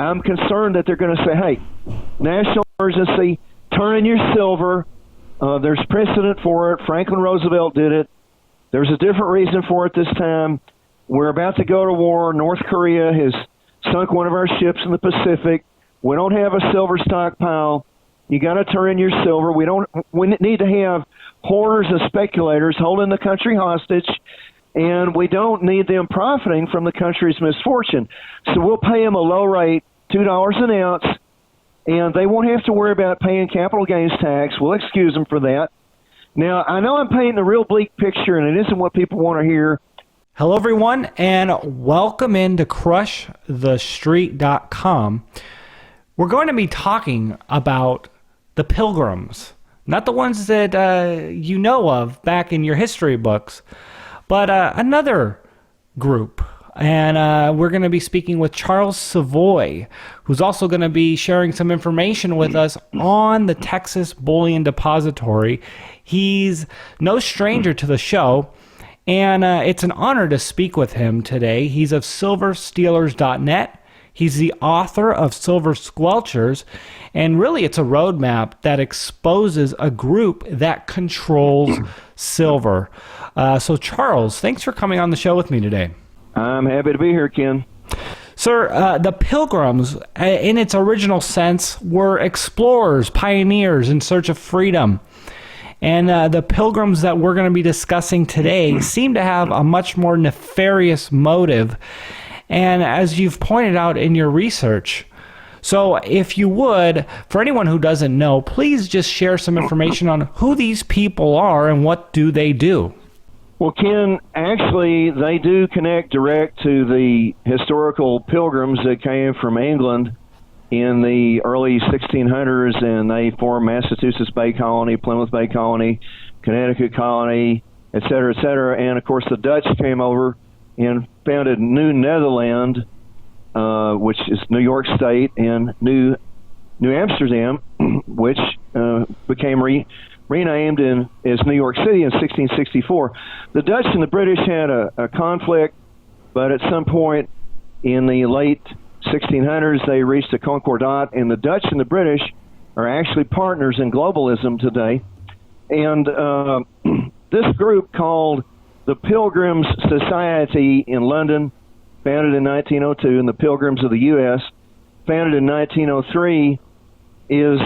I'm concerned that they're going to say, hey, national emergency, turn in your silver. There's precedent for it. Franklin Roosevelt did it. There's a different reason for it this time. We're about to go to war. North Korea has sunk one of our ships in the Pacific. We don't have a silver stockpile. You got to turn in your silver. We need to have hoarders and speculators holding the country hostage, and we don't need them profiting from the country's misfortune. So we'll pay them a low rate, $2 an ounce, and they won't have to worry about paying capital gains tax. We'll excuse them for that. Now, I know I'm painting a real bleak picture, and it isn't what people want to hear. Hello, everyone, and welcome into CrushTheStreet.com. We're going to be talking about the Pilgrims, not the ones that you know of back in your history books, but another group. And we're going to be speaking with Charles Savoie, who's also going to be sharing some information with us on the Texas Bullion Depository. He's no stranger to the show, and it's an honor to speak with him today. He's of silverstealers.net. He's the author of Silver Squelchers, and really it's a roadmap that exposes a group that controls silver. So Charles, thanks for coming on the show with me today. I'm happy to be here, Ken. Sir, the Pilgrims, in its original sense, were explorers, pioneers in search of freedom. And the Pilgrims that we're going to be discussing today seem to have a much more nefarious motive. And as you've pointed out in your research, so if you would, for anyone who doesn't know, please just share some information on who these people are and what do they do. Well, Ken, actually, they do connect direct to the historical Pilgrims that came from England in the early 1600s, and they formed Massachusetts Bay Colony, Plymouth Bay Colony, Connecticut Colony, et cetera, et cetera. And, of course, the Dutch came over and founded New Netherland, which is New York State, and New Amsterdam, which became renamed as New York City in 1664. The Dutch and the British had a conflict, but at some point in the late 1600s, they reached a concordat, and the Dutch and the British are actually partners in globalism today. And this group called the Pilgrims Society in London, founded in 1902, and the Pilgrims of the U.S., founded in 1903, is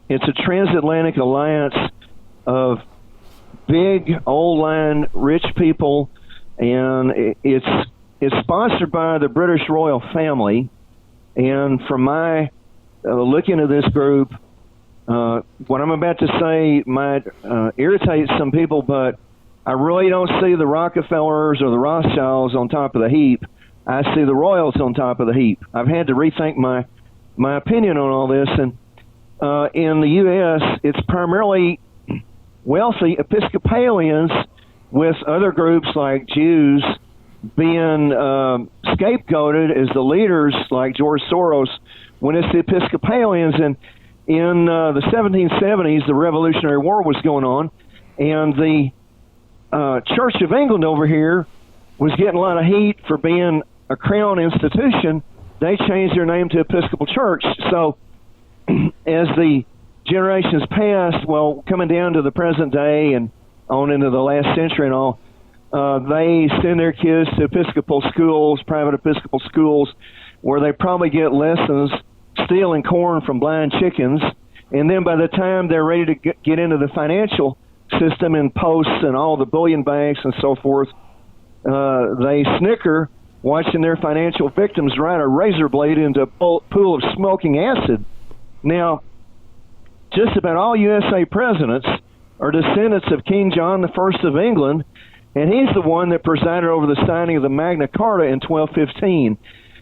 it's a transatlantic alliance of big, old-line, rich people, and it's sponsored by the British royal family. And from my look into this group, what I'm about to say might irritate some people, but I really don't see the Rockefellers or the Rothschilds on top of the heap. I see the royals on top of the heap. I've had to rethink my opinion on all this, and in the U.S., it's primarily wealthy Episcopalians with other groups like Jews being scapegoated as the leaders like George Soros when it's the Episcopalians. And in the 1770s, the Revolutionary War was going on, and the Church of England over here was getting a lot of heat for being a crown institution. They changed their name to Episcopal Church. So as the generations passed, well, coming down to the present day and on into the last century and all, they send their kids to Episcopal schools, private Episcopal schools, where they probably get lessons stealing corn from blind chickens. And then by the time they're ready to get into the financial system and posts and all the bullion banks and so forth, they snicker watching their financial victims ride a razor blade into a pool of smoking acid. Now, just about all USA presidents are descendants of King John I of England, and he's the one that presided over the signing of the Magna Carta in 1215.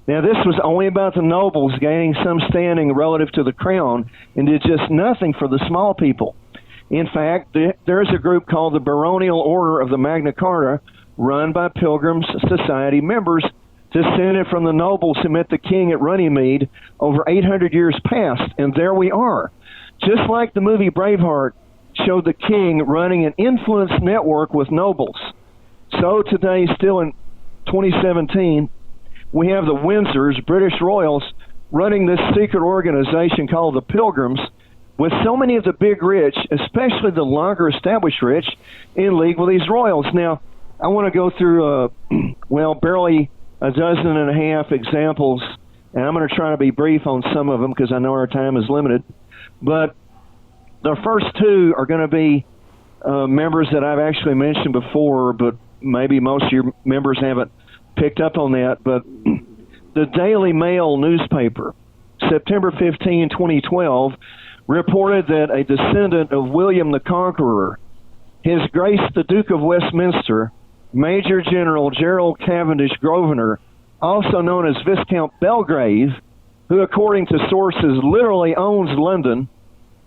Now, this was only about the nobles gaining some standing relative to the crown and did just nothing for the small people. In fact, there's a group called the Baronial Order of the Magna Carta, run by Pilgrims Society members, descended from the nobles who met the king at Runnymede over 800 years past. And there we are. Just like the movie Braveheart showed the king running an influence network with nobles. So today, still in 2017, we have the Windsors, British royals, running this secret organization called the Pilgrims, with so many of the big rich, especially the longer established rich, in league with these royals. Now, I want to go through, barely a dozen and a half examples, and I'm going to try to be brief on some of them because I know our time is limited. But the first two are going to be members that I've actually mentioned before, but maybe most of your members haven't picked up on that. But the Daily Mail newspaper, September 15, 2012, reported that a descendant of William the Conqueror, His Grace the Duke of Westminster, Major General Gerald Cavendish Grosvenor, also known as Viscount Belgrave, who according to sources literally owns London,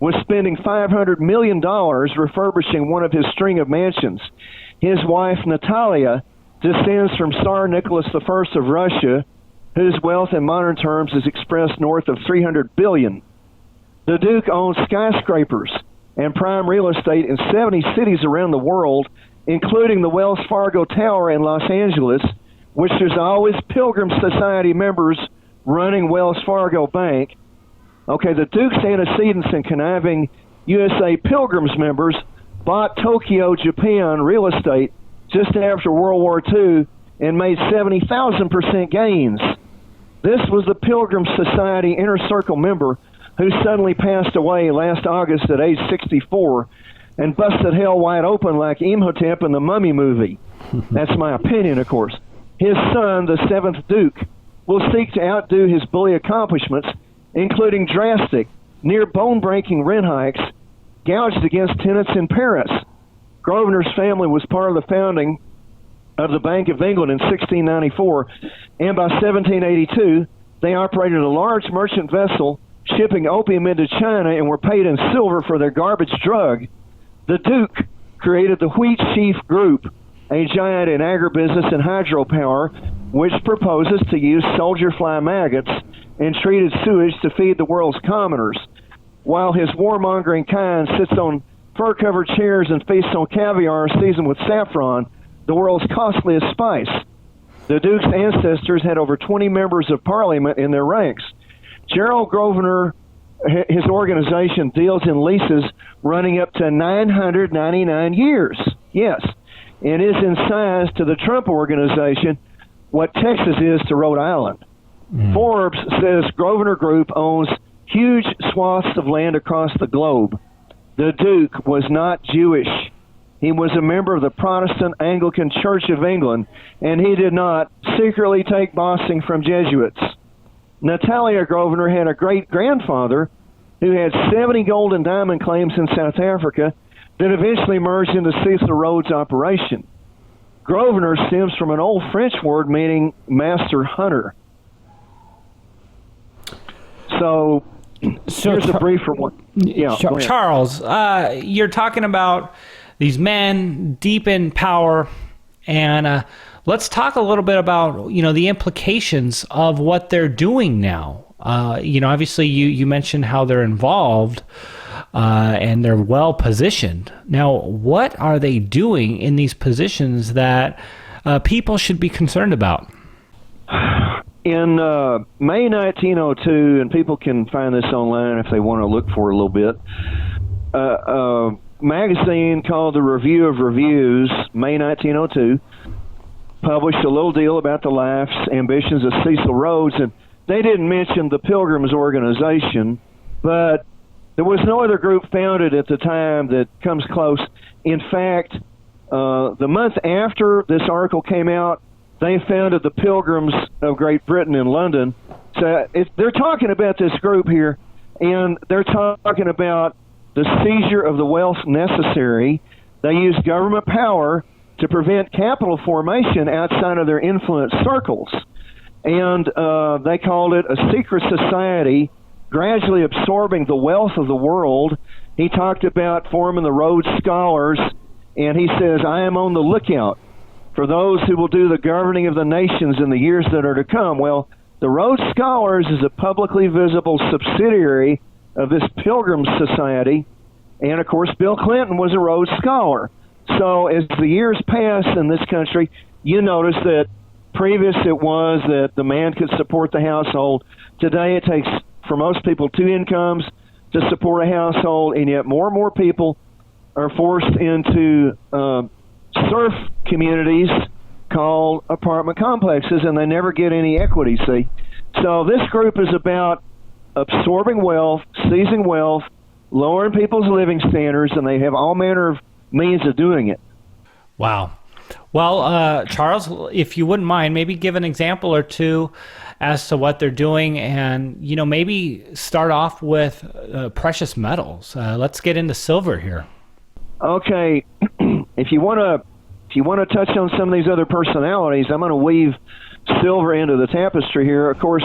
was spending $500 million refurbishing one of his string of mansions. His wife, Natalia, descends from Tsar Nicholas I of Russia, whose wealth in modern terms is expressed north of $300 billion. The Duke owns skyscrapers and prime real estate in 70 cities around the world, including the Wells Fargo Tower in Los Angeles, which there's always Pilgrims Society members running Wells Fargo Bank. Okay, the Duke's antecedents and conniving USA Pilgrims members bought Tokyo, Japan real estate just after World War II and made 70,000% gains. This was the Pilgrims Society Inner Circle member who suddenly passed away last August at age 64 and busted hell wide open like Imhotep in the Mummy movie. That's my opinion, of course. His son, the 7th Duke, will seek to outdo his bully accomplishments, including drastic, near bone-breaking rent hikes gouged against tenants in Paris. Grosvenor's family was part of the founding of the Bank of England in 1694, and by 1782, they operated a large merchant vessel shipping opium into China and were paid in silver for their garbage drug. The Duke created the Wheat Sheaf Group, a giant in agribusiness and hydropower, which proposes to use soldier fly maggots and treated sewage to feed the world's commoners, while his warmongering kind sits on fur-covered chairs and feasts on caviar seasoned with saffron, the world's costliest spice. The Duke's ancestors had over 20 members of parliament in their ranks. Gerald Grosvenor, his organization deals in leases running up to 999 years. Yes, and is in size to the Trump organization what Texas is to Rhode Island. Forbes says Grosvenor Group owns huge swaths of land across the globe. The Duke was not Jewish. He was a member of the Protestant Anglican Church of England, and he did not secretly take bossing from Jesuits. Natalia Grosvenor had a great-grandfather who had 70 gold and diamond claims in South Africa that eventually merged into Cecil Rhodes' operation. Grosvenor stems from an old French word meaning master hunter. So here's a brief for one. Yeah, Charles, you're talking about these men deep in power, and let's talk a little bit about the implications of what they're doing now. Obviously you mentioned how they're involved and they're well positioned. Now, what are they doing in these positions that people should be concerned about? In May 1902, and people can find this online if they want to look for it a little bit, a magazine called the Review of Reviews, May 1902, published a little deal about the life, ambitions of Cecil Rhodes, and they didn't mention the Pilgrims organization, but there was no other group founded at the time that comes close. In fact, the month after this article came out, they founded the Pilgrims of Great Britain in London. So they're talking about this group here, and they're talking about the seizure of the wealth necessary. They use government power to prevent capital formation outside of their influence circles. And they called it a secret society, gradually absorbing the wealth of the world. He talked about forming the Rhodes Scholars, and he says, I am on the lookout for those who will do the governing of the nations in the years that are to come. Well, the Rhodes Scholars is a publicly visible subsidiary of this Pilgrims Society, and of course Bill Clinton was a Rhodes Scholar. So as the years pass in this country, you notice that Previous, it was that the man could support the household. Today, it takes, for most people, 2 incomes to support a household, and yet more and more people are forced into serf communities called apartment complexes, and they never get any equity, see? So this group is about absorbing wealth, seizing wealth, lowering people's living standards, and they have all manner of means of doing it. Wow. Well, Charles, if you wouldn't mind, maybe give an example or two as to what they're doing, and maybe start off with precious metals. Let's get into silver here. Okay, if you want to touch on some of these other personalities, I'm going to weave silver into the tapestry here. Of course,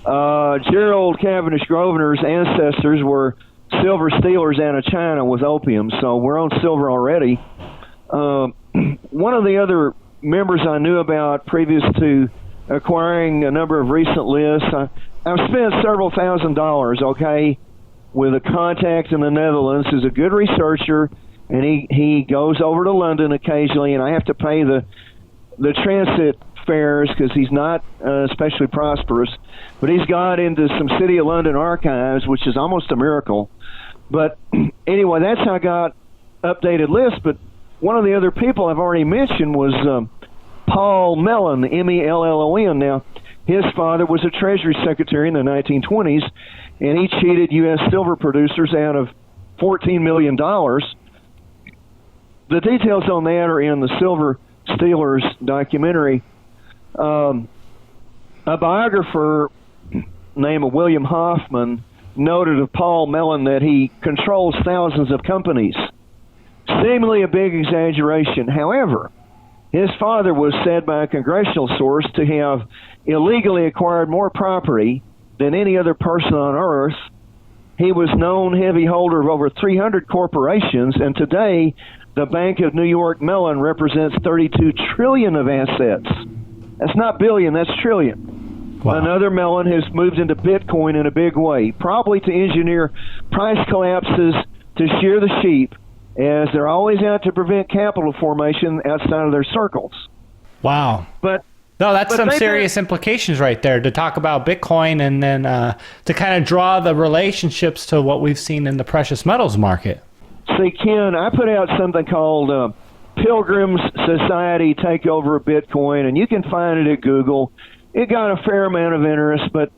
Gerald Cavendish Grosvenor's ancestors were silver stealers out of China with opium, so we're on silver already. One of the other members I knew about previous to acquiring a number of recent lists, I've spent several $1,000s, okay, with a contact in the Netherlands who's a good researcher, and he goes over to London occasionally, and I have to pay the transit fares because he's not especially prosperous. But he's got into some City of London archives, which is almost a miracle. But anyway, that's how I got updated lists. But one of the other people I've already mentioned was Paul Mellon, Mellon. Now, his father was a Treasury Secretary in the 1920s, and he cheated U.S. silver producers out of $14 million. The details on that are in the Silver Stealers documentary. A biographer named William Hoffman noted of Paul Mellon that he controls thousands of companies. Seemingly a big exaggeration. However, his father was said by a congressional source to have illegally acquired more property than any other person on earth. He was known heavy holder of over 300 corporations, and today the Bank of New York Mellon represents $32 trillion of assets. That's not billion, that's trillion. Wow. Another Mellon has moved into Bitcoin in a big way, probably to engineer price collapses to shear the sheep, as they're always out to prevent capital formation outside of their circles. Wow. But that's some serious implications right there, to talk about Bitcoin and then to kind of draw the relationships to what we've seen in the precious metals market. See, Ken, I put out something called Pilgrims Society Takeover of Bitcoin, and you can find it at Google. It got a fair amount of interest, but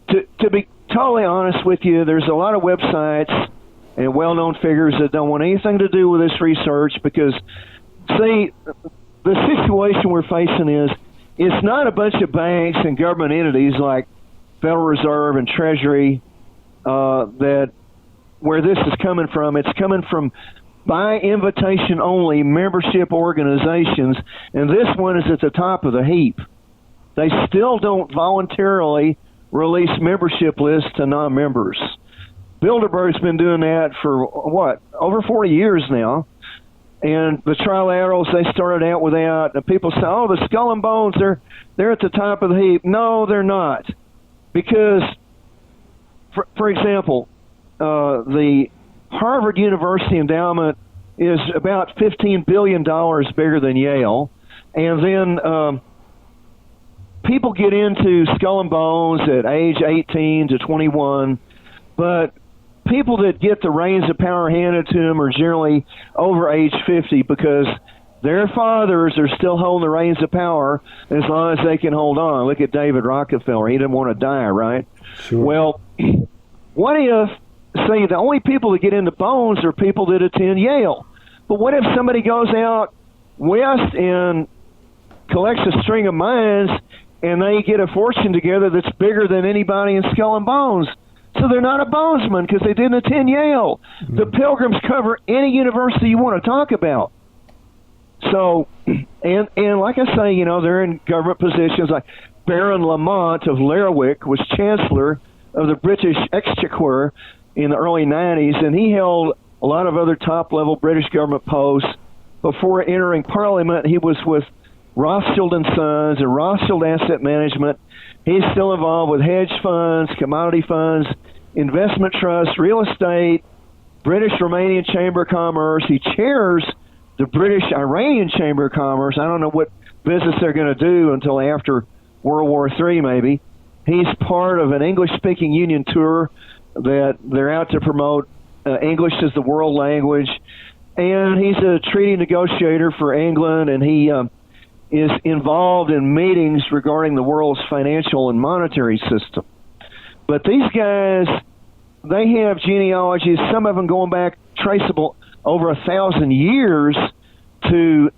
to be totally honest with you, there's a lot of websites and well-known figures that don't want anything to do with this research because, see, the situation we're facing is it's not a bunch of banks and government entities like Federal Reserve and Treasury where this is coming from. It's coming from by invitation only membership organizations, and this one is at the top of the heap. They still don't voluntarily release membership lists to non-members. Bilderberg's been doing that for, over 40 years now. And the trilaterals, they started out without. And people say, oh, the skull and bones, they're at the top of the heap. No, they're not. Because, for example, the Harvard University endowment is about $15 billion bigger than Yale. And then people get into skull and bones at age 18 to 21, but people that get the reins of power handed to them are generally over age 50 because their fathers are still holding the reins of power as long as they can hold on. Look at David Rockefeller. He didn't want to die, right? Sure. Well, what if, say, the only people that get into bones are people that attend Yale? But what if somebody goes out west and collects a string of mines and they get a fortune together that's bigger than anybody in skull and bones? So they're not a bonesman because they didn't attend Yale. Mm-hmm. The Pilgrims cover any university you want to talk about. So, and like I say, they're in government positions. Like Baron Lamont of Lerwick was Chancellor of the British Exchequer in the early 90s, and he held a lot of other top-level British government posts. Before entering Parliament, he was with Rothschild & Sons and Rothschild Asset Management. He's still involved with hedge funds, commodity funds, investment trusts, real estate, British Romanian Chamber of Commerce. He chairs the British Iranian Chamber of Commerce. I don't know what business they're going to do until after World War III, maybe. He's part of an English-speaking union tour that they're out to promote English as the world language. And he's a treaty negotiator for England, and he is involved in meetings regarding the world's financial and monetary system. But these guys, they have genealogies, some of them going back traceable over 1,000 years to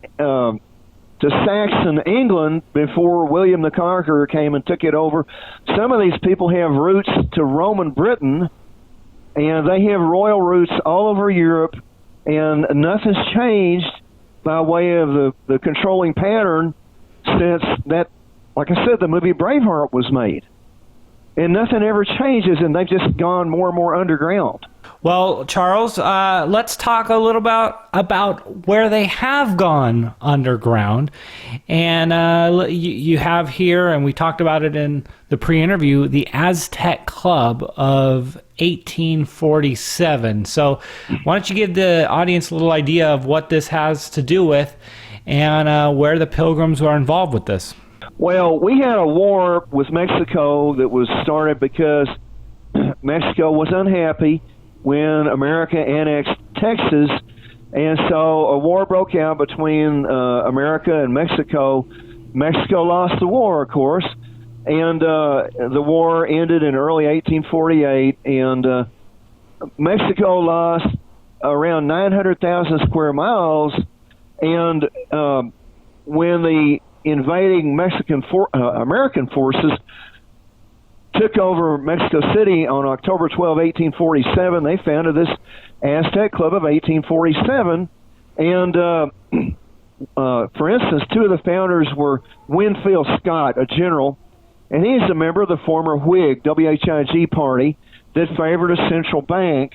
Saxon England before William the Conqueror came and took it over. Some of these people have roots to Roman Britain, and they have royal roots all over Europe, and nothing's changed by way of the controlling pattern since that, like I said, the movie Braveheart was made. And nothing ever changes, and they've just gone more and more underground. Well, Charles, let's talk a little about where they have gone underground. And you have here, and we talked about it in the pre-interview, the Aztec Club of 1847. So why don't you give the audience a little idea of what this has to do with and where the Pilgrims are involved with this? Well, we had a war with Mexico that was started because Mexico was unhappy when America annexed Texas, and so a war broke out between America and Mexico. Mexico lost the war, of course, and the war ended in early 1848, and Mexico lost around 900,000 square miles, and when the invading American forces took over Mexico City on October 12, 1847. They founded this Aztec Club of 1847. And, for instance, two of the founders were Winfield Scott, a general, and he's a member of the former Whig, WHIG party, that favored a central bank.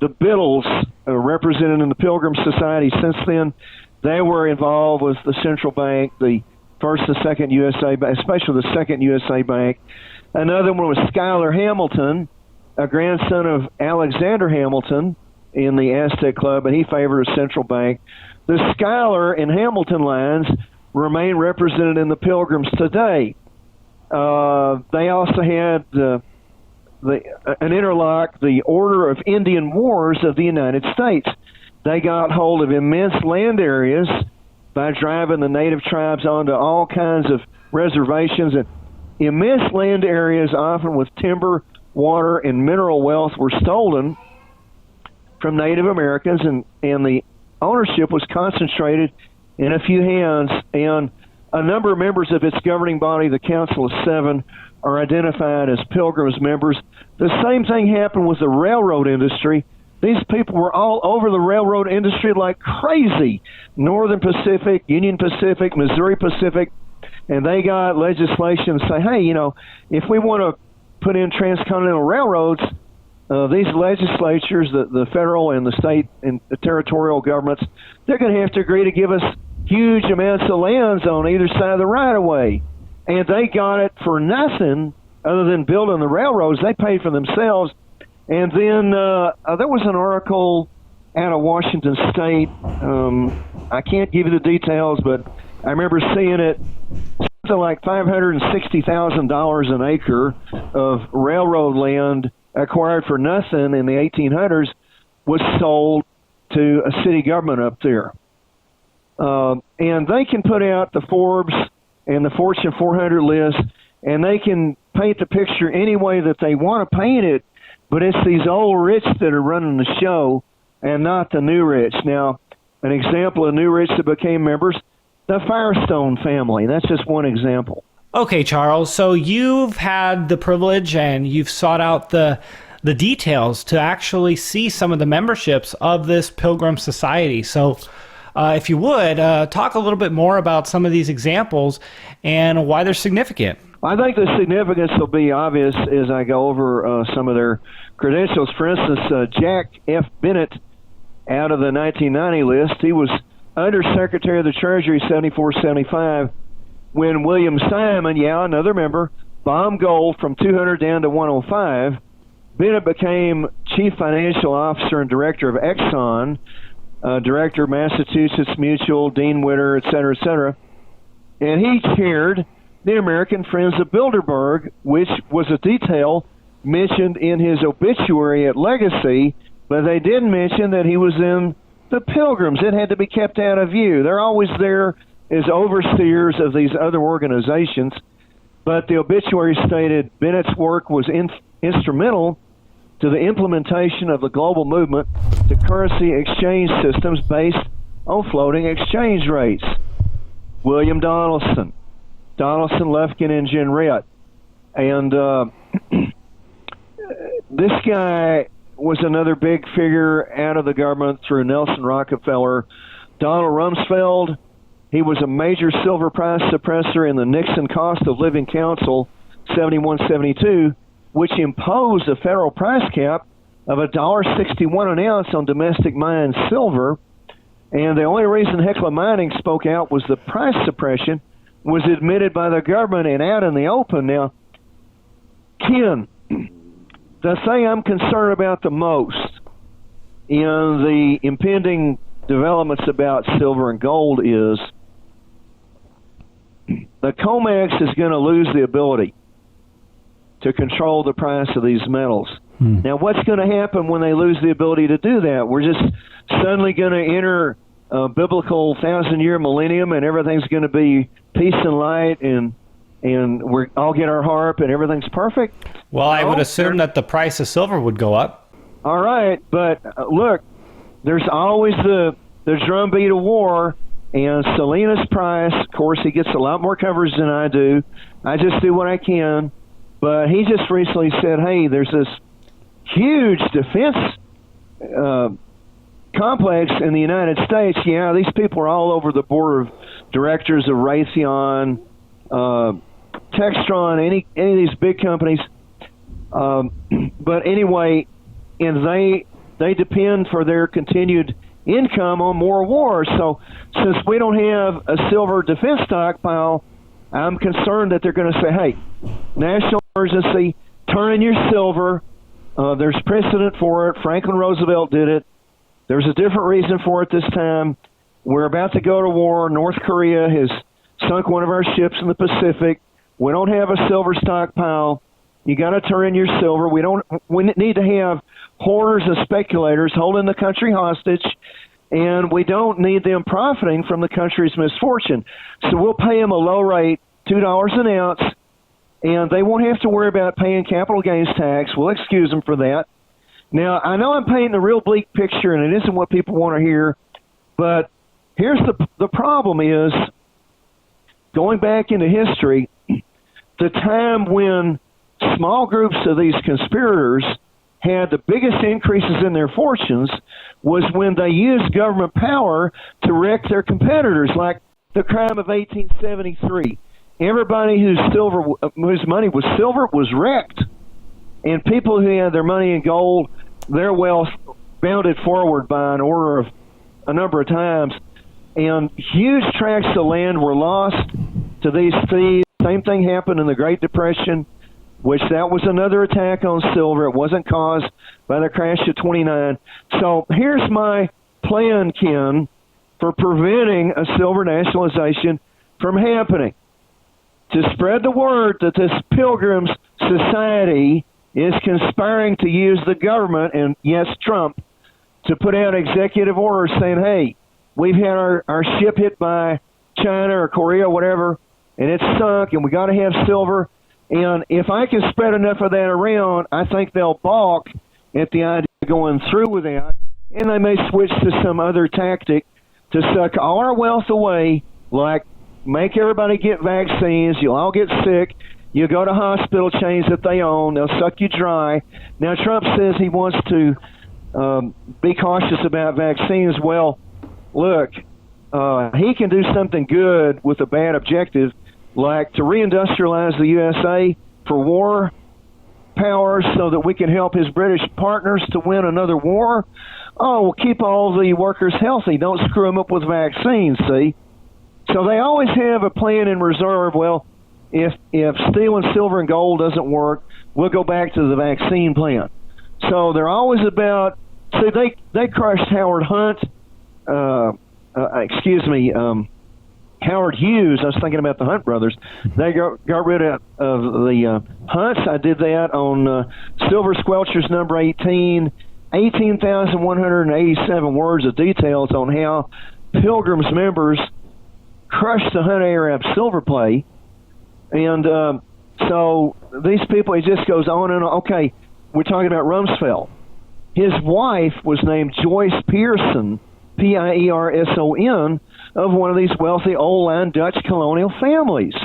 The Biddles, represented in the Pilgrims Society since then, they were involved with the central bank, the First and Second USA, especially the Second USA Bank. Another one was Schuyler Hamilton, a grandson of Alexander Hamilton in the Aztec Club, and he favored a central bank. The Schuyler and Hamilton lines remain represented in the Pilgrims today. They also had an interlock, the Order of Indian Wars of the United States. They got hold of immense land areas by driving the native tribes onto all kinds of reservations, and immense land areas, often with timber, water, and mineral wealth, were stolen from Native Americans, and the ownership was concentrated in a few hands, and a number of members of its governing body, the Council of Seven, are identified as Pilgrims members. The same thing happened with the railroad industry. These people were all over the railroad industry like crazy. Northern Pacific, Union Pacific, Missouri Pacific, and they got legislation to say, hey, if we want to put in transcontinental railroads, these legislatures, the federal and the state and the territorial governments, they're going to have to agree to give us huge amounts of lands on either side of the right-of-way. And they got it for nothing other than building the railroads. They paid for themselves. And then there was an article out of Washington State. I can't give you the details, but I remember seeing it. Something like $560,000 an acre of railroad land acquired for nothing in the 1800s was sold to a city government up there. And they can put out the Forbes and the Fortune 400 list, and they can paint the picture any way that they want to paint it. But it's these old rich that are running the show and not the new rich. Now, an example of new rich that became members, the Firestone family. That's just one example. Okay, Charles. So you've had the privilege and you've sought out the details to actually see some of the memberships of this Pilgrim Society. So if you would, talk a little bit more about some of these examples and why they're significant. I think the significance will be obvious as I go over some of their credentials. For instance, Jack F. Bennett, out of the 1990 list, he was Undersecretary of the Treasury 74-75 when William Simon, another member, bombed gold from 200 down to 105. Bennett became Chief Financial Officer and Director of Exxon. director of Massachusetts Mutual, Dean Witter, et cetera, and he chaired the American Friends of Bilderberg, which was a detail mentioned in his obituary at Legacy, but they didn't mention that he was in the Pilgrims. It had to be kept out of view. They're always there as overseers of these other organizations, but the obituary stated Bennett's work was instrumental to the implementation of the global movement to currency exchange systems based on floating exchange rates. William Donaldson, Lufkin, and Jenrette. And this guy was another big figure out of the government through Nelson Rockefeller. Donald Rumsfeld, he was a major silver price suppressor in the Nixon Cost of Living Council 71-72, which imposed a federal price cap of $1.61 an ounce on domestic mined silver. And the only reason Hecla Mining spoke out was the price suppression was admitted by the government and out in the open. Now, Ken, the thing I'm concerned about the most in the impending developments about silver and gold is the COMEX is going to lose the ability to control the price of these metals. Now, what's going to happen when they lose the ability to do that? We're just suddenly going to enter a biblical 1,000-year millennium, and everything's going to be peace and light, and we all get our harp, and everything's perfect? Well, I would assume that the price of silver would go up. All right, but look, there's always the drumbeat of war, and Salinas Price, of course, he gets a lot more coverage than I do. I just do what I can. But he just recently said, hey, there's this huge defense complex in the United States. Yeah, these people are all over the board of directors of Raytheon, Textron, any of these big companies. But anyway, and they depend for their continued income on more wars. So since we don't have a silver defense stockpile, I'm concerned that they're going to say, hey, national emergency, turn in your silver. There's precedent for it. Franklin Roosevelt did it. There's a different reason for it this time. We're about to go to war. North Korea has sunk one of our ships in the Pacific. We don't have a silver stockpile. You got to turn in your silver. We need to have hoarders and speculators holding the country hostage, and we don't need them profiting from the country's misfortune. So we'll pay them a low rate, $2 an ounce, and they won't have to worry about paying capital gains tax. We'll excuse them for that. Now, I know I'm painting a real bleak picture, and it isn't what people want to hear, but here's the problem is, going back into history, the time when small groups of these conspirators had the biggest increases in their fortunes was when they used government power to wreck their competitors, like the crime of 1873. Everybody whose money was silver was wrecked. And people who had their money in gold, their wealth bounded forward by an order of a number of times. And huge tracts of land were lost to these thieves. Same thing happened in the Great Depression, which that was another attack on silver. It wasn't caused by the crash of 29. So here's my plan, Ken, for preventing a silver nationalization from happening. To spread the word that this Pilgrims Society is conspiring to use the government, and yes, Trump, to put out executive orders saying, hey, we've had our ship hit by China or Korea or whatever, and it's sunk, and we got to have silver. And if I can spread enough of that around, I think they'll balk at the idea of going through with that, and they may switch to some other tactic to suck all our wealth away, like make everybody get vaccines, you'll all get sick, you go to hospital chains that they own, they'll suck you dry. Now, Trump says he wants to be cautious about vaccines. Well, look, he can do something good with a bad objective, like to reindustrialize the USA for war power so that we can help his British partners to win another war. Oh, we'll keep all the workers healthy. Don't screw them up with vaccines, see? So they always have a plan in reserve. Well, if stealing silver and gold doesn't work, we'll go back to the vaccine plan. So they're always about, see, they crushed Howard Hunt Howard Hughes. I was thinking about the Hunt brothers. They got rid of the Hunts. I did that on Silver Squelchers number 18. 18,187 words of details on how Pilgrims members crushed the Hunt Arab silver play. And so these people, it just goes on and on. Okay, we're talking about Rumsfeld. His wife was named Joyce Pearson, Pierson, of one of these wealthy old-line Dutch colonial families.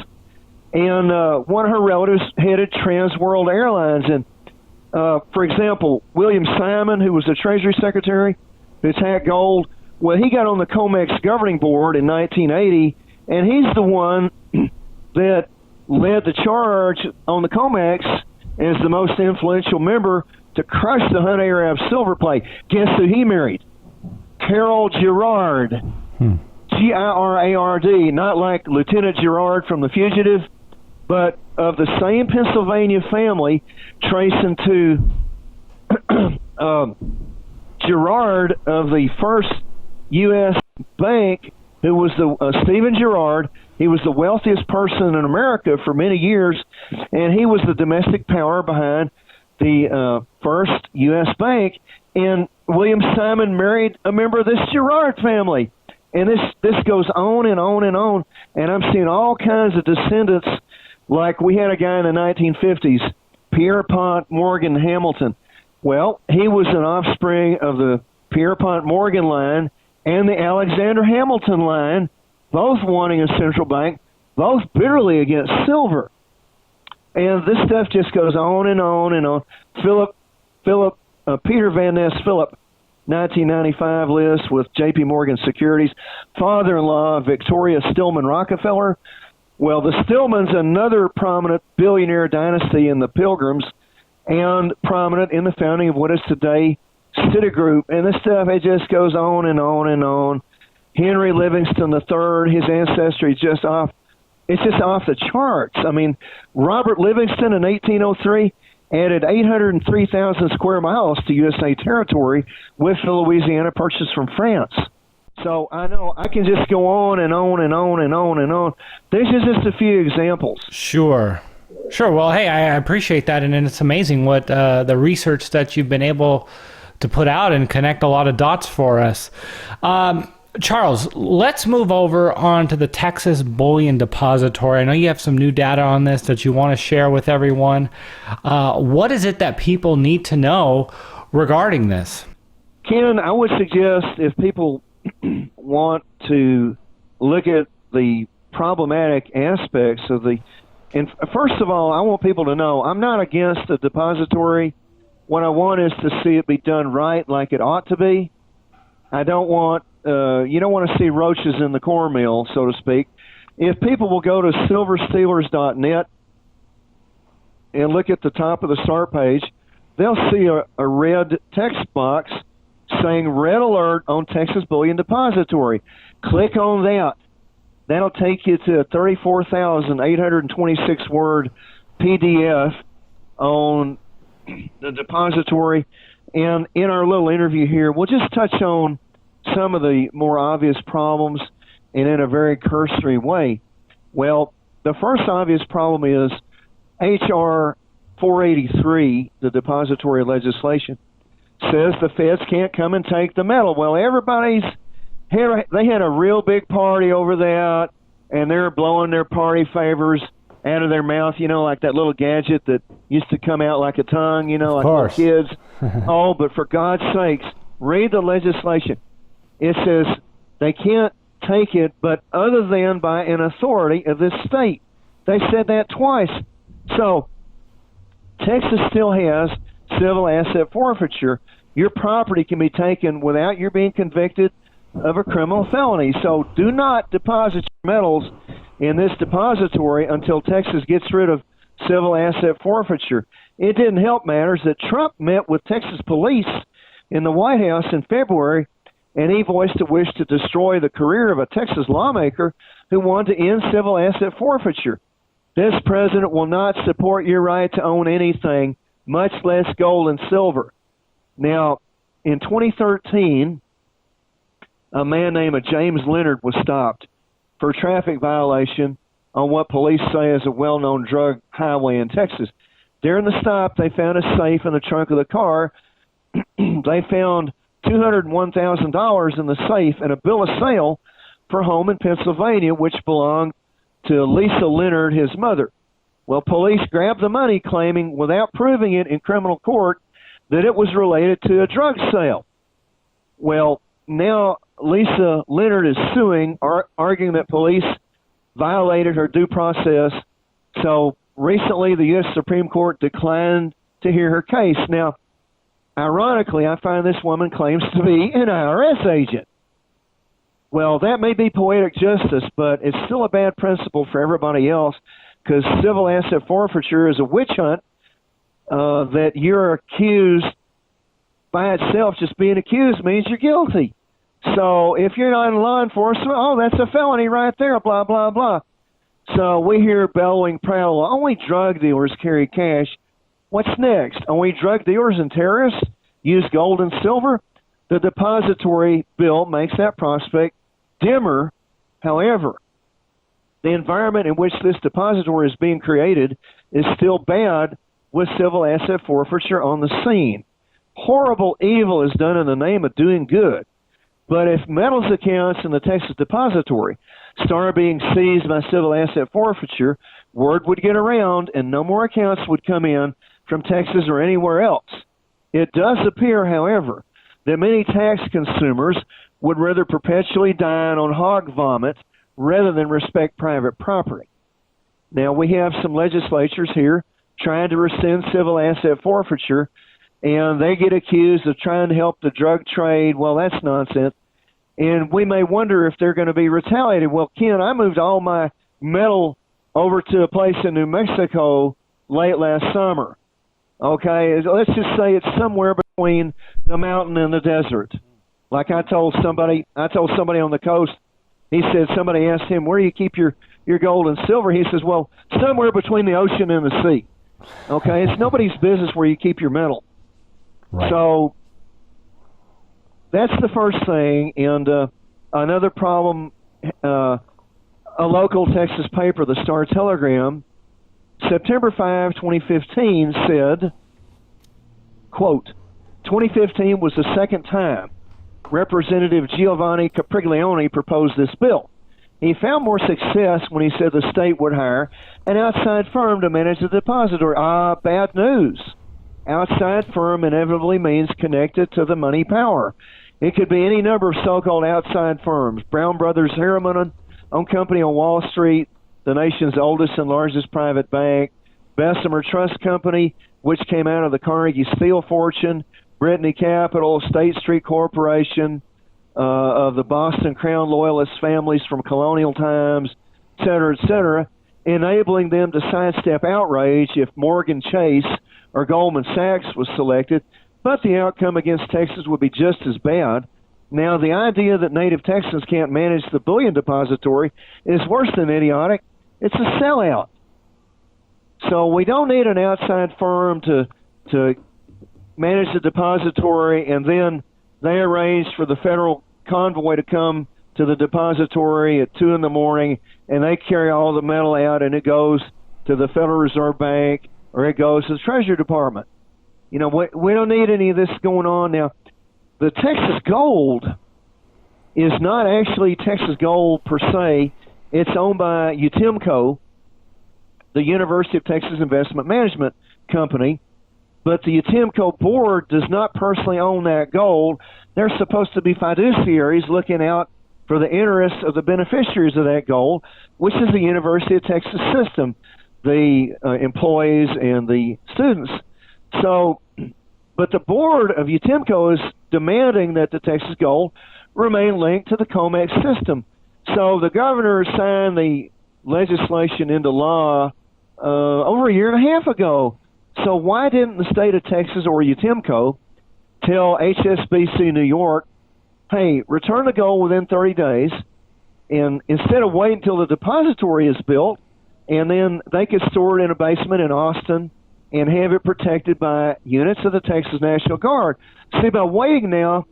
And one of her relatives headed Trans World Airlines. And, for example, William Simon, who was the Treasury Secretary, who attacked gold, well, he got on the COMEX governing board in 1980, and he's the one that led the charge on the COMEX as the most influential member to crush the Hunt Arab silver play. Guess who he married? Carol Girard. Girard, not like Lieutenant Girard from The Fugitive, but of the same Pennsylvania family, tracing to Girard of the first U.S. bank, who was Stephen Girard. He was the wealthiest person in America for many years, and he was the domestic power behind the first U.S. bank. And William Simon married a member of this Girard family. And this goes on and on and on. And I'm seeing all kinds of descendants, like we had a guy in the 1950s, Pierpont Morgan Hamilton. Well, he was an offspring of the Pierpont Morgan line and the Alexander Hamilton line, both wanting a central bank, both bitterly against silver. And this stuff just goes on and on and on. Peter Van Ness Phillip, 1995 list with J.P. Morgan Securities, father-in-law of Victoria Stillman Rockefeller. Well, the Stillmans, another prominent billionaire dynasty in the Pilgrims, and prominent in the founding of what is today Citigroup. And this stuff, it just goes on and on and on. Henry Livingston III, his ancestry is just off. It's just off the charts. I mean, Robert Livingston in 1803 added 803,000 square miles to USA territory with the Louisiana Purchase from France. So I know I can just go on and on and on and on and on. These are just a few examples. Sure. Well, hey, I appreciate that, and it's amazing what the research that you've been able to put out and connect a lot of dots for us. Charles, let's move over on to the Texas Bullion Depository. I know you have some new data on this that you want to share with everyone. What is it that people need to know regarding this? Ken, I would suggest if people want to look at the problematic aspects of the... And first of all, I want people to know I'm not against the depository. What I want is to see it be done right, like it ought to be. I don't want... you don't want to see roaches in the cornmeal, so to speak. If people will go to silverstealers.net and look at the top of the start page, they'll see a red text box saying Red Alert on Texas Bullion Depository. Click on that. That'll take you to a 34,826 word PDF on the depository. And in our little interview here, we'll just touch on some of the more obvious problems and in a very cursory way. Well, the first obvious problem is H.R. 483, the depository legislation, says the feds can't come and take the metal. Well, they had a real big party over that, and they're blowing their party favors out of their mouth, like that little gadget that used to come out like a tongue, like little kids. Oh, but for God's sakes, read the legislation. It says they can't take it, but other than by an authority of this state. They said that twice. So Texas still has civil asset forfeiture. Your property can be taken without your being convicted of a criminal felony. So do not deposit your metals in this depository until Texas gets rid of civil asset forfeiture. It didn't help matters that Trump met with Texas police in the White House in February, and he voiced a wish to destroy the career of a Texas lawmaker who wanted to end civil asset forfeiture. This president will not support your right to own anything, much less gold and silver. Now, in 2013, a man named James Leonard was stopped for traffic violation on what police say is a well-known drug highway in Texas. During the stop, they found a safe in the trunk of the car. They found $201,000 in the safe and a bill of sale for a home in Pennsylvania, which belonged to Lisa Leonard, his mother. Well, police grabbed the money, claiming, without proving it in criminal court, that it was related to a drug sale. Well, now Lisa Leonard is suing, arguing that police violated her due process. So recently, the U.S. Supreme Court declined to hear her case. Now, ironically, I find this woman claims to be an IRS agent. Well, that may be poetic justice, but it's still a bad principle for everybody else, because civil asset forfeiture is a witch hunt that you're accused by itself. Just being accused means you're guilty. So if you're not in law enforcement, oh, that's a felony right there, blah, blah, blah. So we hear bellowing prattle, only drug dealers carry cash. What's next? Only drug dealers and terrorists use gold and silver? The depository bill makes that prospect dimmer. However, the environment in which this depository is being created is still bad, with civil asset forfeiture on the scene. Horrible evil is done in the name of doing good. But if metals accounts in the Texas Depository start being seized by civil asset forfeiture, word would get around and no more accounts would come in from Texas or anywhere else. It does appear, however, that many tax consumers would rather perpetually dine on hog vomit rather than respect private property. Now, we have some legislatures here trying to rescind civil asset forfeiture, and they get accused of trying to help the drug trade. Well, that's nonsense. And we may wonder if they're going to be retaliated. Well, Ken, I moved all my metal over to a place in New Mexico late last summer. Okay, let's just say it's somewhere between the mountain and the desert. Like I told somebody on the coast, he said, somebody asked him, where do you keep your gold and silver? He says, well, somewhere between the ocean and the sea. Okay, it's nobody's business where you keep your metal. Right. So that's the first thing. And another problem, a local Texas paper, the Star Telegram, September 5, 2015 said, quote, 2015 was the second time Representative Giovanni Capriglione proposed this bill. He found more success when he said the state would hire an outside firm to manage the depository. Bad news. Outside firm inevitably means connected to the money power. It could be any number of so-called outside firms. Brown Brothers Harriman-owned company on Wall Street, the nation's oldest and largest private bank. Bessemer Trust Company, which came out of the Carnegie Steel fortune. Brittany Capital, State Street Corporation, of the Boston Crown Loyalist families from colonial times, et cetera, enabling them to sidestep outrage if Morgan Chase or Goldman Sachs was selected, but the outcome against Texas would be just as bad. Now, the idea that native Texans can't manage the bullion depository is worse than idiotic. It's a sellout. So we don't need an outside firm to manage the depository, and then they arrange for the federal convoy to come to the depository at 2 in the morning, and they carry all the metal out, and it goes to the Federal Reserve Bank, or it goes to the Treasury Department. You know, we don't need any of this going on. Now, the Texas gold is not actually Texas gold per se. It's owned by UTIMCO, the University of Texas Investment Management Company, but the UTIMCO board does not personally own that gold. They're supposed to be fiduciaries looking out for the interests of the beneficiaries of that gold, which is the University of Texas system, the employees and the students. So, but the board of UTIMCO is demanding that the Texas gold remain linked to the COMEX system. So the governor signed the legislation into law over a year and a half ago. So why didn't the state of Texas or UTIMCO tell HSBC New York, hey, return the gold within 30 days, and instead of waiting until the depository is built, and then they could store it in a basement in Austin and have it protected by units of the Texas National Guard. See, by waiting now,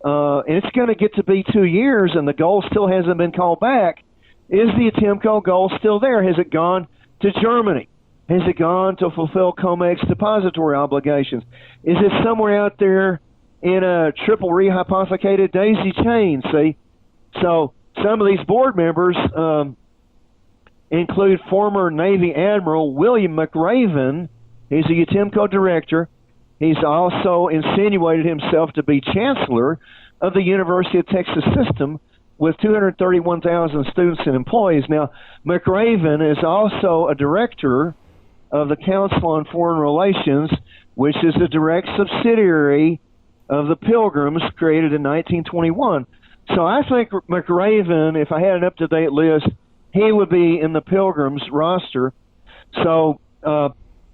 and it's going to get to be 2 years, and the gold still hasn't been called back. Is the Atimco gold still there? Has it gone to Germany? Has it gone to fulfill COMEX depository obligations? Is it somewhere out there in a triple rehypothecated daisy chain? See, so some of these board members include former Navy Admiral William McRaven. He's a Atimco director. He's also insinuated himself to be chancellor of the University of Texas system with 231,000 students and employees. Now, McRaven is also a director of the Council on Foreign Relations, which is a direct subsidiary of the Pilgrims created in 1921. So I think McRaven, if I had an up-to-date list, he would be in the Pilgrims roster. So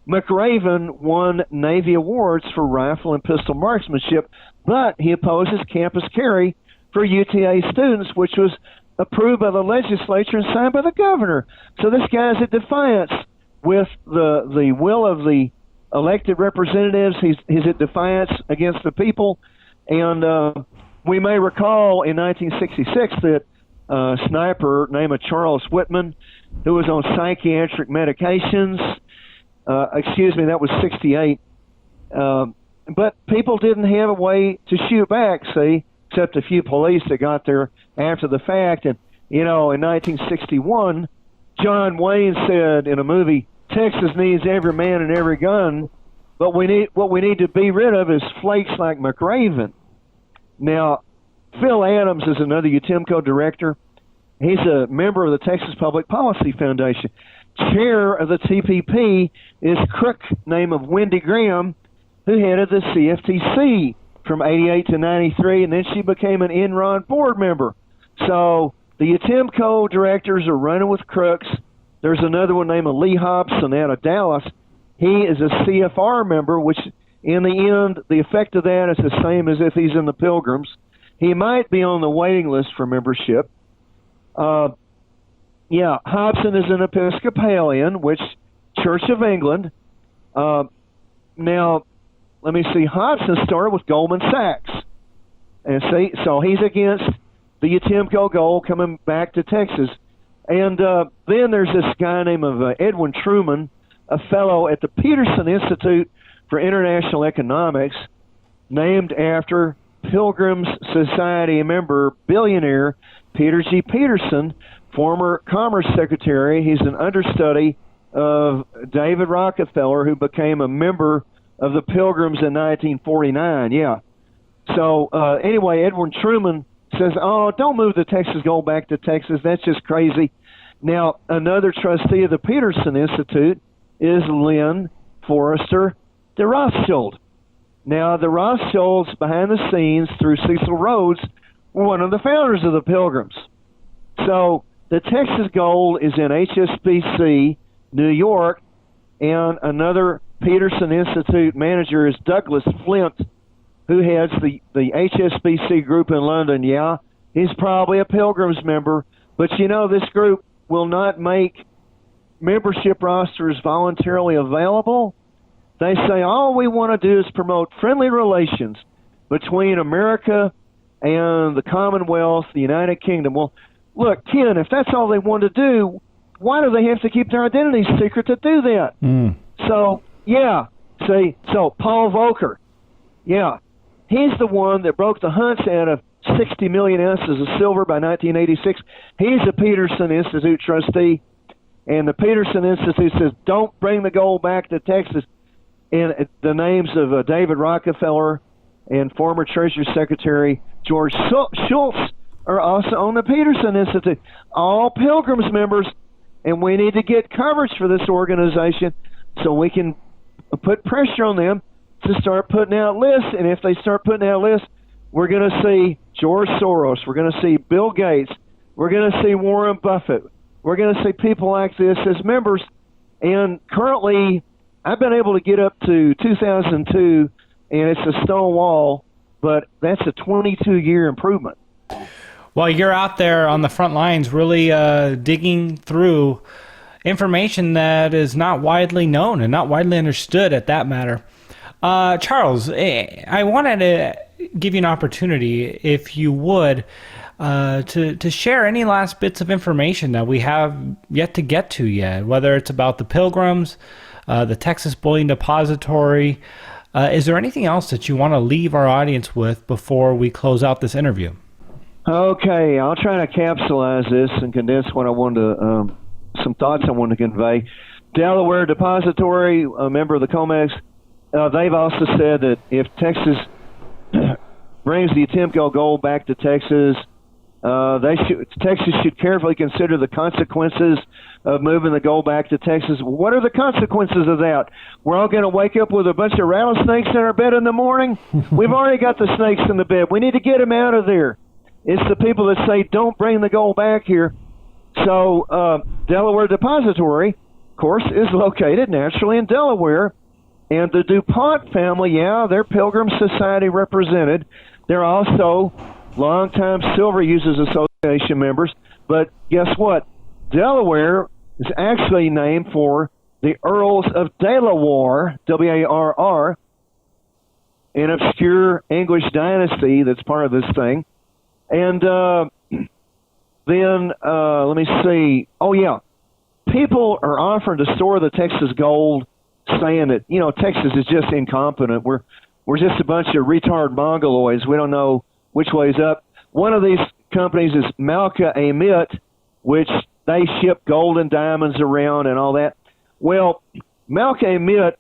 McRaven won Navy awards for rifle and pistol marksmanship, but he opposes campus carry for UTA students, which was approved by the legislature and signed by the governor. So this guy's at defiance with the will of the elected representatives. He's at defiance against the people. And we may recall in 1966 that a sniper named Charles Whitman, who was on psychiatric medications, that was 68. But people didn't have a way to shoot back, see, except a few police that got there after the fact. And, in 1961, John Wayne said in a movie, Texas needs every man and every gun, but what we need to be rid of is flakes like McRaven. Now, Phil Adams is another Atimco director. He's a member of the Texas Public Policy Foundation. Chair of the TPP is crook name of Wendy Graham, who headed the CFTC from 88 to 93, and then she became an Enron board member. So the Atimco directors are running with crooks. There's another one named Lee Hobson out of Dallas. He is a CFR member, which in the end, the effect of that is the same as if he's in the Pilgrims. He might be on the waiting list for membership. Hobson is an Episcopalian, which Church of England. Now, let me see. Hobson started with Goldman Sachs. And see, so he's against the Atimco gold coming back to Texas. And then there's this guy named Edwin Truman, a fellow at the Peterson Institute for International Economics, named after Pilgrims Society member, billionaire Peter G. Peterson, former Commerce Secretary. He's an understudy of David Rockefeller, who became a member of the Pilgrims in 1949. Yeah. So anyway, Edwin Truman says, oh, don't move the Texas gold back to Texas. That's just crazy. Now, another trustee of the Peterson Institute is Lynn Forrester de Rothschild. Now, the Rothschilds, behind the scenes, through Cecil Rhodes, were one of the founders of the Pilgrims. So the Texas gold is in HSBC, New York, and another Peterson Institute manager is Douglas Flint, who heads the HSBC group in London. Yeah, he's probably a Pilgrims member, but this group will not make membership rosters voluntarily available. They say all we want to do is promote friendly relations between America and the Commonwealth, the United Kingdom. Well, look, Ken, if that's all they want to do, why do they have to keep their identities secret to do that? So, so Paul Volcker, he's the one that broke the hunts out of 60 million ounces of silver by 1986. He's a Peterson Institute trustee, and the Peterson Institute says, don't bring the gold back to Texas. And the names of David Rockefeller and former Treasury Secretary George Shultz are also on the Peterson Institute. All Pilgrims members, and we need to get coverage for this organization so we can put pressure on them to start putting out lists. And if they start putting out lists, we're going to see George Soros. We're going to see Bill Gates. We're going to see Warren Buffett. We're going to see people like this as members. And currently, I've been able to get up to 2002, and it's a stone wall, but that's a 22-year improvement. Well, you're out there on the front lines really digging through information that is not widely known and not widely understood at that matter. Charles, I wanted to give you an opportunity, if you would, to share any last bits of information that we have yet to get to yet, whether it's about the Pilgrims, the Texas Bullion Depository. Is there anything else that you want to leave our audience with before we close out this interview? Okay, I'll try to capsulize this and condense what I wanted to, some thoughts I wanted to convey. Delaware Depository, a member of the COMEX, they've also said that if Texas brings the Atimco gold back to Texas, Texas should carefully consider the consequences of moving the gold back to Texas. What are the consequences of that? We're all going to wake up with a bunch of rattlesnakes in our bed in the morning? We've already got the snakes in the bed. We need to get them out of there. It's the people that say, don't bring the gold back here. So Delaware Depository, of course, is located naturally in Delaware. And the DuPont family, yeah, they're Pilgrims Society represented. They're also longtime Silver Users Association members. But guess what? Delaware is actually named for the Earls of Delaware, W-A-R-R, an obscure English dynasty that's part of this thing. And then, let me see. Oh, yeah. People are offering to store the Texas gold, saying that, you know, Texas is just incompetent. We're just a bunch of retard mongoloids. We don't know which way's up. One of these companies is Malka Amit, which they ship gold and diamonds around and all that. Well, Malka Amit,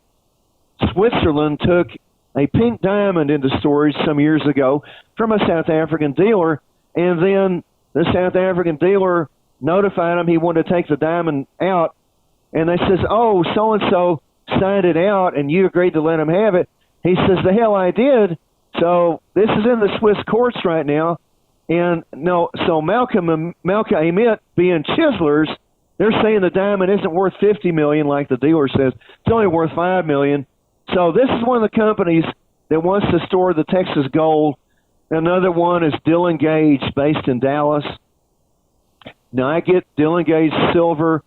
Switzerland, took a pink diamond into storage some years ago from a South African dealer, and then the South African dealer notified him he wanted to take the diamond out, and they says, oh, so-and-so signed it out, and you agreed to let him have it. He says, the hell I did. So this is in the Swiss courts right now. And no, so Malka Amit, being chiselers, they're saying the diamond isn't worth $50 million like the dealer says. It's only worth $5 million. So this is one of the companies that wants to store the Texas gold. Another one is Dillon Gage, based in Dallas. Now, I get Dillon Gage silver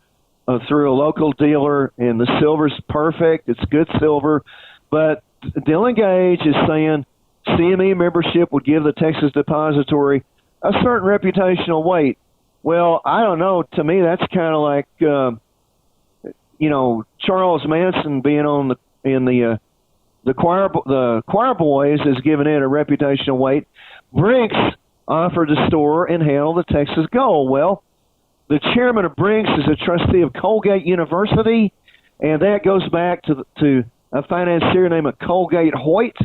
through a local dealer, and the silver's perfect. It's good silver. But Dillon Gage is saying CME membership would give the Texas Depository a certain reputational weight. Well, I don't know. To me, that's kind of like, you know, Charles Manson being on the choir boys is giving it a reputational weight. Brinks offered to store and handle the Texas gold. Well, the chairman of Brinks is a trustee of Colgate University, and that goes back to a financier named Colgate Hoyt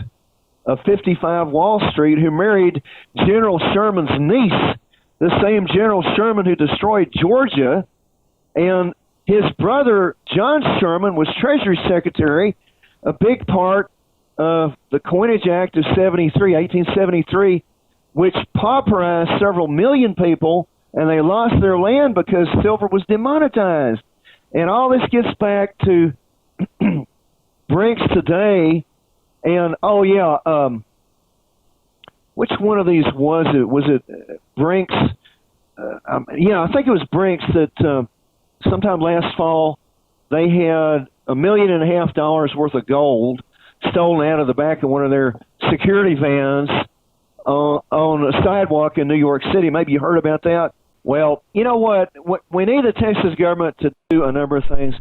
of 55 Wall Street, who married General Sherman's niece, the same General Sherman who destroyed Georgia. And his brother, John Sherman, was Treasury Secretary, a big part of the Coinage Act of 1873, which pauperized several million people, and they lost their land because silver was demonetized. And all this gets back to Brinks today. And, oh, yeah, which one of these was it? Was it Brinks? Yeah, I think it was Brinks that sometime last fall they had $1.5 million worth of gold stolen out of the back of one of their security vans on a sidewalk in New York City. Maybe you heard about that. Well, you know what? We need the Texas government to do a number of things.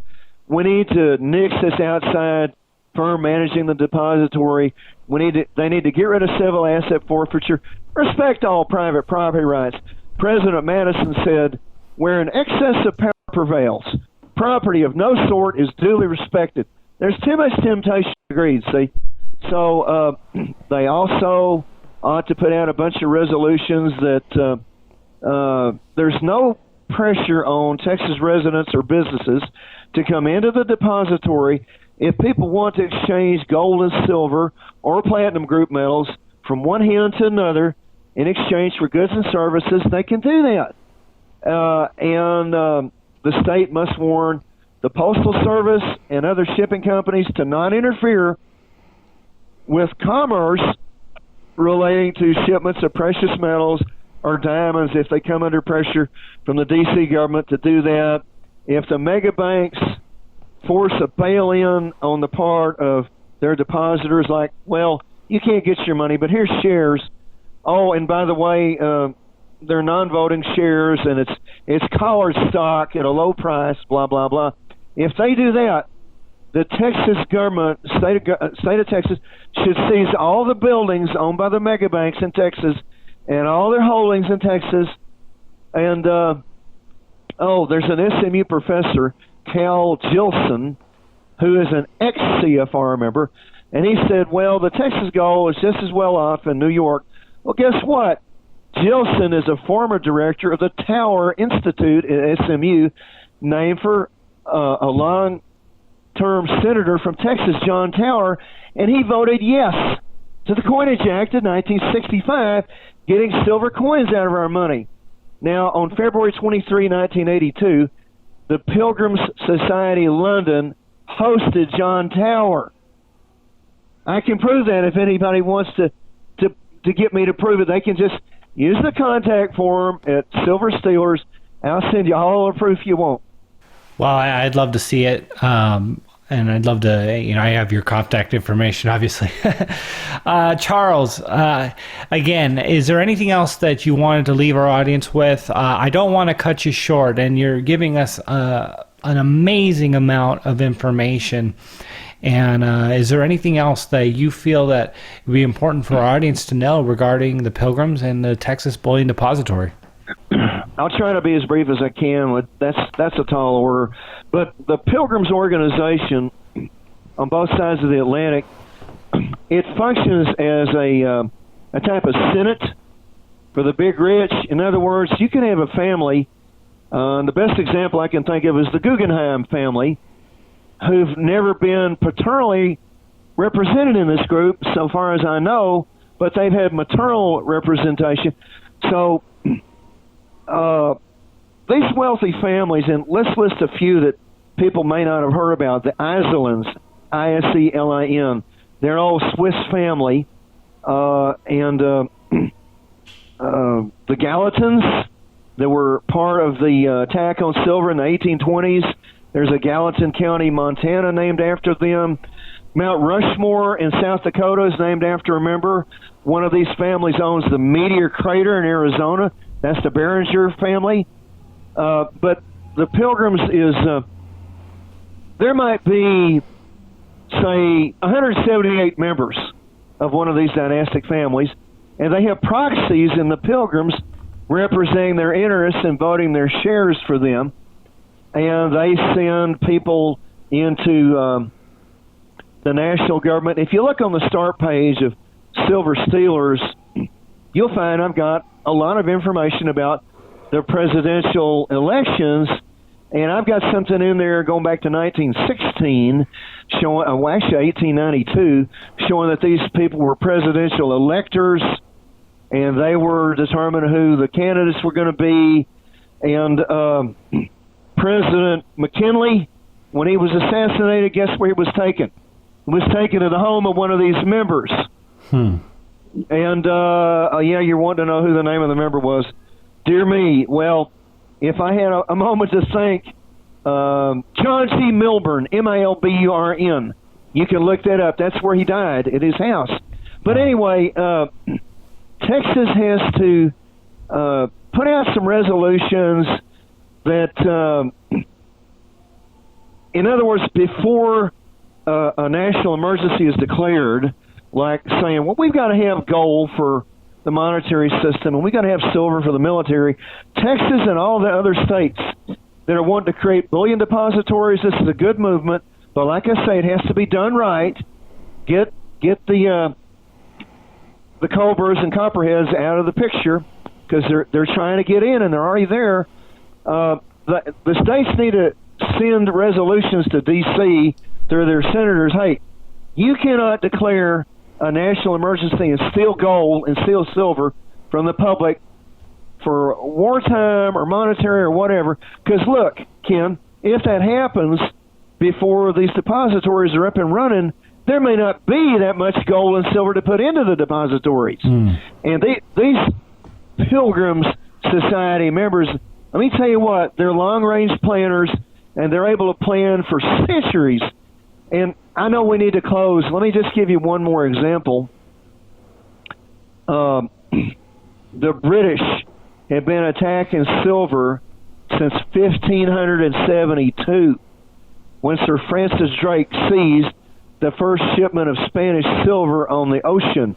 We need to nix this outside firm managing the depository. They need to get rid of civil asset forfeiture, respect all private property rights. President Madison said, where an excess of power prevails, property of no sort is duly respected. There's too much temptation to greed, see? So they also ought to put out a bunch of resolutions that there's no pressure on Texas residents or businesses to come into the depository. If people want to exchange gold and silver or platinum group metals from one hand to another in exchange for goods and services, they can do that. And the state must warn the Postal Service and other shipping companies to not interfere with commerce relating to shipments of precious metals or diamonds if they come under pressure from the D.C. government to do that. If the mega banks force a bail-in on the part of their depositors, like, well, you can't get your money, but here's shares. Oh, and by the way, they're non-voting shares, and it's collared stock at a low price, blah, blah, blah. If they do that, the Texas government, state of Texas, should seize all the buildings owned by the mega banks in Texas and all their holdings in Texas. And, there's an SMU professor, Cal Gilson, who is an ex-CFR member, and he said, well, the Texas goal is just as well off in New York. Well, guess what? Gilson is a former director of the Tower Institute at SMU, named for a long-term senator from Texas, John Tower, and he voted yes to the Coinage Act of 1965, getting silver coins out of our money. Now, on February 23, 1982, the Pilgrims Society London hosted John Tower. I can prove that if anybody wants to get me to prove it. They can just use the contact form at Silver Stealers. I'll send you all the proof you want. Well, I'd love to see it. And I'd love to, I have your contact information, obviously. Charles, again, is there anything else that you wanted to leave our audience with? I don't want to cut you short, and you're giving us an amazing amount of information. And is there anything else that you feel that would be important for our audience to know regarding the Pilgrims and the Texas Bullion Depository? I'll try to be as brief as I can. That's a tall order. But the Pilgrims organization on both sides of the Atlantic, it functions as a type of senate for the big rich. In other words, you can have a family. The best example I can think of is the Guggenheim family, who've never been paternally represented in this group, so far as I know, but they've had maternal representation. So these wealthy families, and let's list a few that people may not have heard about. The Iselins, Iselin, they're all Swiss family, and the Gallatins that were part of the attack on silver in the 1820s. There's a Gallatin County, Montana, named after them. Mount Rushmore in South Dakota is named after a member. One of these families owns the Meteor Crater in Arizona. That's the Behringer family. But the Pilgrims is, there might be, say, 178 members of one of these dynastic families, and they have proxies in the Pilgrims representing their interests and voting their shares for them. And they send people into the national government. If you look on the start page of Silver Stealers, you'll find I've got a lot of information about the presidential elections, and I've got something in there going back to 1916, showing, actually 1892, showing that these people were presidential electors, and they were determining who the candidates were going to be. And President McKinley, when he was assassinated, guess where he was taken? He was taken to the home of one of these members. And, you're wanting to know who the name of the member was. Dear me, well, if I had a moment to think, John C. Milburn, Malburn, you can look that up. That's where he died, at his house. But anyway, Texas has to put out some resolutions that, in other words, before a national emergency is declared, like saying, well, we've got to have gold for the monetary system and we've got to have silver for the military. Texas and all the other states that are wanting to create bullion depositories, this is a good movement, but like I say, it has to be done right. Get the Cobras and Copperheads out of the picture, because they're trying to get in and they're already there. The states need to send resolutions to D.C. through their senators. Hey, you cannot declare a national emergency and steal gold and steal silver from the public for wartime or monetary or whatever. Because look, Ken, if that happens before these depositories are up and running, there may not be that much gold and silver to put into the depositories. And these Pilgrims Society members, let me tell you what, they're long-range planners, and they're able to plan for centuries. And I know we need to close. Let me just give you one more example. the British had been attacking silver since 1572, when Sir Francis Drake seized the first shipment of Spanish silver on the ocean.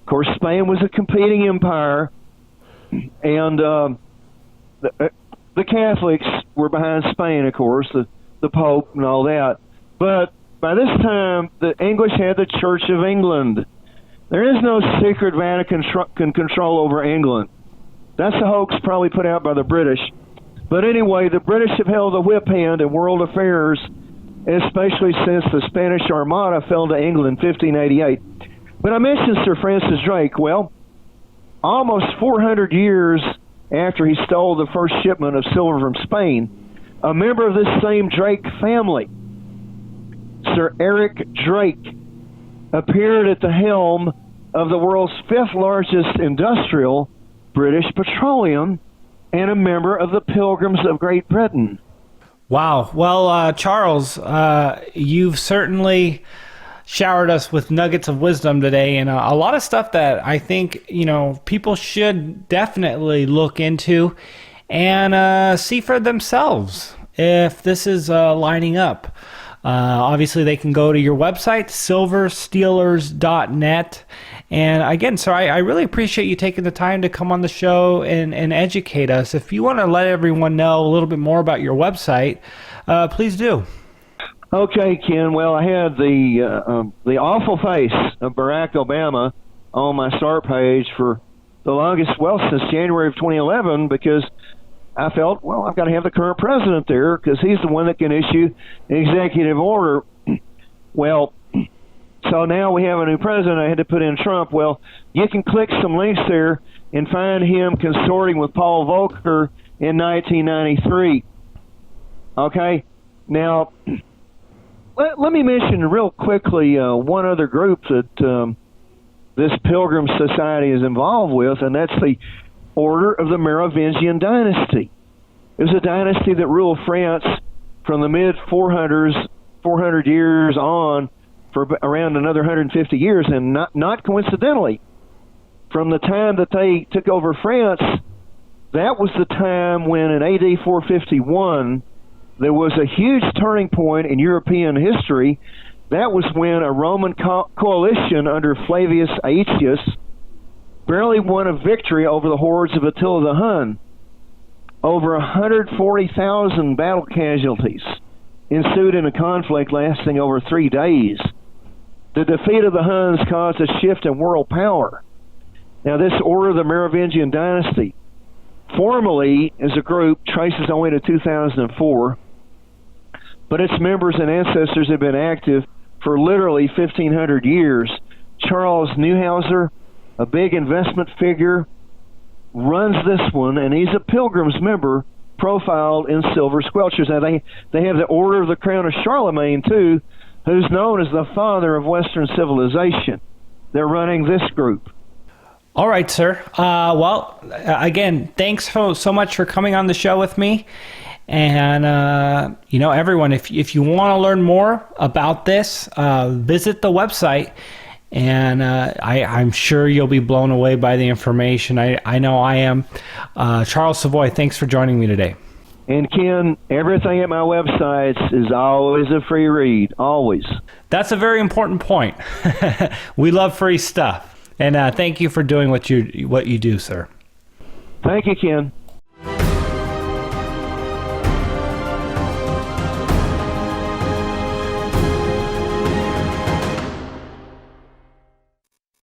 Of course, Spain was a competing empire, and the Catholics were behind Spain, of course, the Pope and all that. But by this time, the English had the Church of England. There is no secret Vatican control over England. That's a hoax probably put out by the British. But anyway, the British have held a whip hand in world affairs, especially since the Spanish Armada fell to England in 1588. But I mentioned Sir Francis Drake. Well, almost 400 years after he stole the first shipment of silver from Spain, a member of this same Drake family, Sir Eric Drake, appeared at the helm of the world's fifth largest industrial, British Petroleum, and a member of the Pilgrims of Great Britain. Wow. Well, Charles, you've certainly showered us with nuggets of wisdom today, and a lot of stuff that I think, people should definitely look into and see for themselves if this is lining up. Obviously, they can go to your website, silverstealers.net. And again, sir, I really appreciate you taking the time to come on the show and educate us. If you want to let everyone know a little bit more about your website, please do. Okay, Ken. Well, I had the awful face of Barack Obama on my start page for the longest, since January of 2011, because I felt, I've got to have the current president there because he's the one that can issue an executive order. So now we have a new president. I had to put in Trump. Well, you can click some links there and find him consorting with Paul Volcker in 1993. Okay? Now, let me mention real quickly one other group that this Pilgrims Society is involved with, and that's the Order of the Merovingian Dynasty. It was a dynasty that ruled France from the mid-400s, 400 years on, for around another 150 years, and not coincidentally, from the time that they took over France, that was the time when in AD 451, there was a huge turning point in European history. That was when a Roman coalition under Flavius Aetius barely won a victory over the hordes of Attila the Hun. Over 140,000 battle casualties ensued in a conflict lasting over 3 days. The defeat of the Huns caused a shift in world power. Now, this Order of the Merovingian Dynasty, formally as a group, traces only to 2004, but its members and ancestors have been active for literally 1,500 years. Charles Neuhauser, a big investment figure, runs this one, and he's a Pilgrims member profiled in silver squelchers. Now, they have the Order of the Crown of Charlemagne, too, who's known as the father of Western civilization. They're running this group. All right, sir. Again, thanks so much for coming on the show with me. And, everyone, if you want to learn more about this, visit the website. And I'm sure you'll be blown away by the information. I know I am. Charles Savoie, thanks for joining me today. And Ken, everything at my websites is always a free read, always. That's a very important point. We love free stuff. And thank you for doing what you do, sir. Thank you, Ken.